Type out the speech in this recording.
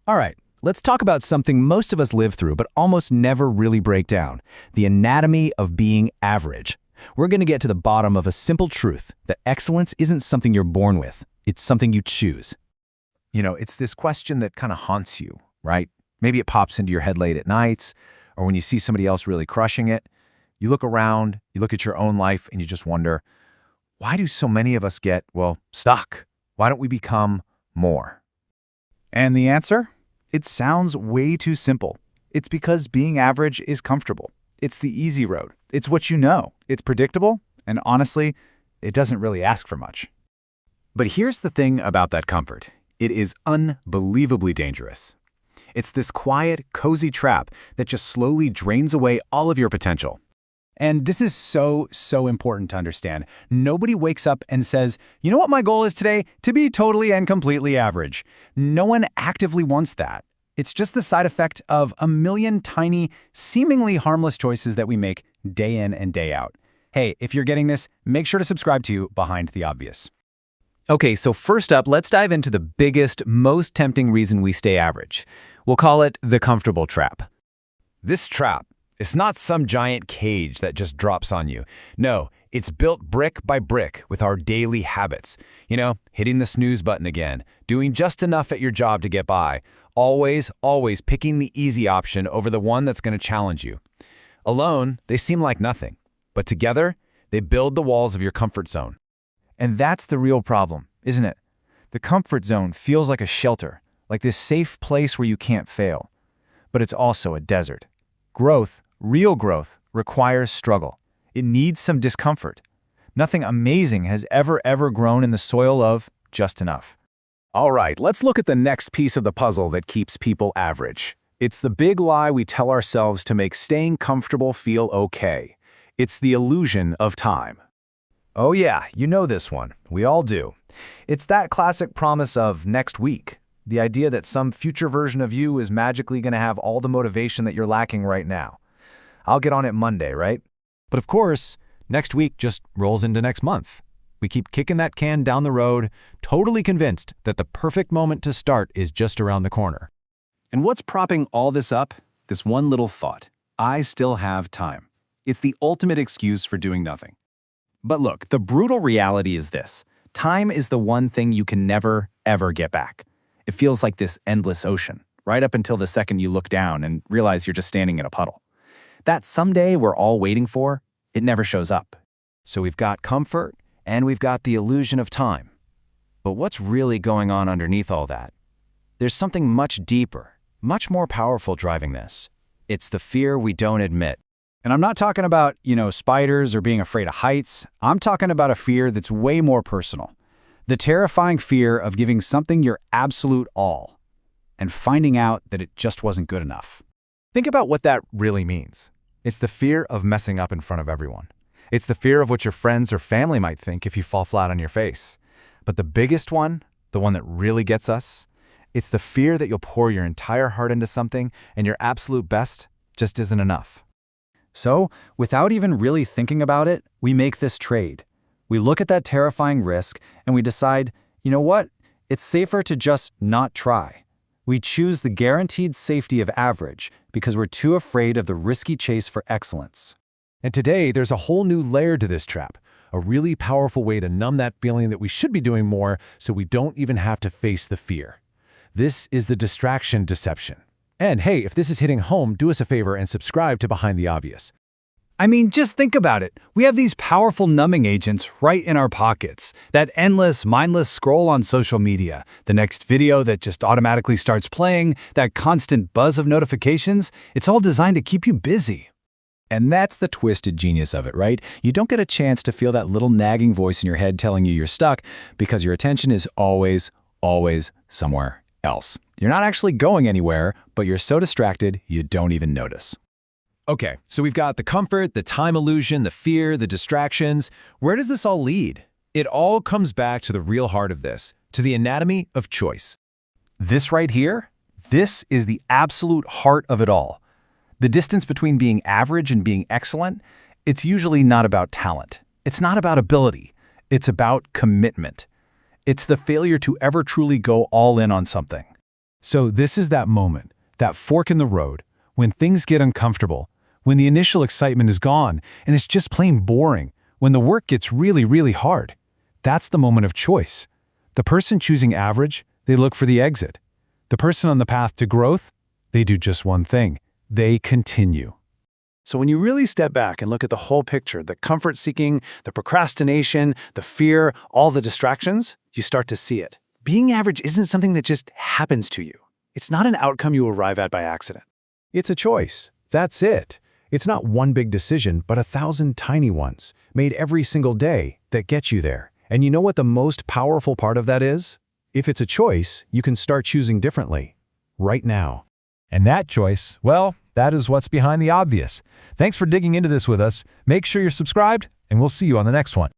All right, let's talk about something most of us live through but almost never really break down: the anatomy of being average. We're going to get to the bottom of a simple truth that excellence isn't something you're born with, it's something you choose. It's this question that kind of haunts you, right? Maybe it pops into your head late at nights, or when you see somebody else really crushing it. You look around, you look at your own life, and you just wonder, why do so many of us get, stuck? Why don't we become more? And the answer? It sounds way too simple. It's because being average is comfortable. It's the easy road. It's what you know. It's predictable, and honestly, it doesn't really ask for much. But here's the thing about that comfort. It is unbelievably dangerous. It's this quiet, cozy trap that just slowly drains away all of your potential. And this is so important to understand. Nobody wakes up and says, you know what my goal is today? To be totally and completely average. No one actively wants that. It's just the side effect of a million tiny, seemingly harmless choices that we make day in and day out. Hey, if you're getting this, make sure to subscribe to Behind the Obvious. Okay, so first up, let's dive into the biggest, most tempting reason we stay average. We'll call it the comfortable trap. This trap, it's not some giant cage that just drops on you. No, it's built brick by brick with our daily habits. Hitting the snooze button again, doing just enough at your job to get by, always picking the easy option over the one that's going to challenge you. Alone, they seem like nothing, but together, they build the walls of your comfort zone. And that's the real problem, isn't it? The comfort zone feels like a shelter, like this safe place where you can't fail. But it's also a desert. Growth, real growth, requires struggle. It needs some discomfort. Nothing amazing has ever grown in the soil of just enough. All right, let's look at the next piece of the puzzle that keeps people average. It's the big lie we tell ourselves to make staying comfortable feel okay. It's the illusion of time. Oh yeah, you know this one. We all do. It's that classic promise of next week. The idea that some future version of you is magically going to have all the motivation that you're lacking right now. I'll get on it Monday, right? But of course, next week just rolls into next month. We keep kicking that can down the road, totally convinced that the perfect moment to start is just around the corner. And what's propping all this up? This one little thought: I still have time. It's the ultimate excuse for doing nothing. But look, the brutal reality is this: time is the one thing you can never, ever get back. It feels like this endless ocean, right up until the second you look down and realize you're just standing in a puddle. That someday we're all waiting for, it never shows up. So we've got comfort, and we've got the illusion of time. But what's really going on underneath all that? There's something much deeper, much more powerful driving this. It's the fear we don't admit. And I'm not talking about, spiders or being afraid of heights. I'm talking about a fear that's way more personal. The terrifying fear of giving something your absolute all and finding out that it just wasn't good enough. Think about what that really means. It's the fear of messing up in front of everyone. It's the fear of what your friends or family might think if you fall flat on your face. But the biggest one, the one that really gets us, it's the fear that you'll pour your entire heart into something and your absolute best just isn't enough. So, without even really thinking about it, we make this trade. We look at that terrifying risk and we decide, you know what? It's safer to just not try. We choose the guaranteed safety of average because we're too afraid of the risky chase for excellence. And today, there's a whole new layer to this trap, a really powerful way to numb that feeling that we should be doing more so we don't even have to face the fear. This is the distraction deception. And hey, if this is hitting home, do us a favor and subscribe to Behind the Obvious. I mean, just think about it. We have these powerful numbing agents right in our pockets. That endless, mindless scroll on social media, the next video that just automatically starts playing, that constant buzz of notifications, it's all designed to keep you busy. And that's the twisted genius of it, right? You don't get a chance to feel that little nagging voice in your head telling you you're stuck because your attention is always somewhere else. You're not actually going anywhere, but you're so distracted you don't even notice. Okay, so we've got the comfort, the time illusion, the fear, the distractions. Where does this all lead? It all comes back to the real heart of this, to the anatomy of choice. This right here, this is the absolute heart of it all. The distance between being average and being excellent, it's usually not about talent. It's not about ability. It's about commitment. It's the failure to ever truly go all in on something. So this is that moment, that fork in the road, when things get uncomfortable, when the initial excitement is gone and it's just plain boring, when the work gets really, really hard. That's the moment of choice. The person choosing average, they look for the exit. The person on the path to growth, they do just one thing. They continue. So when you really step back and look at the whole picture, the comfort seeking, the procrastination, the fear, all the distractions, you start to see it. Being average isn't something that just happens to you. It's not an outcome you arrive at by accident. It's a choice. That's it. It's not one big decision, but 1,000 tiny ones, made every single day, that get you there. And you know what the most powerful part of that is? If it's a choice, you can start choosing differently. Right now. And that choice, well, that is what's behind the obvious. Thanks for digging into this with us. Make sure you're subscribed, and we'll see you on the next one.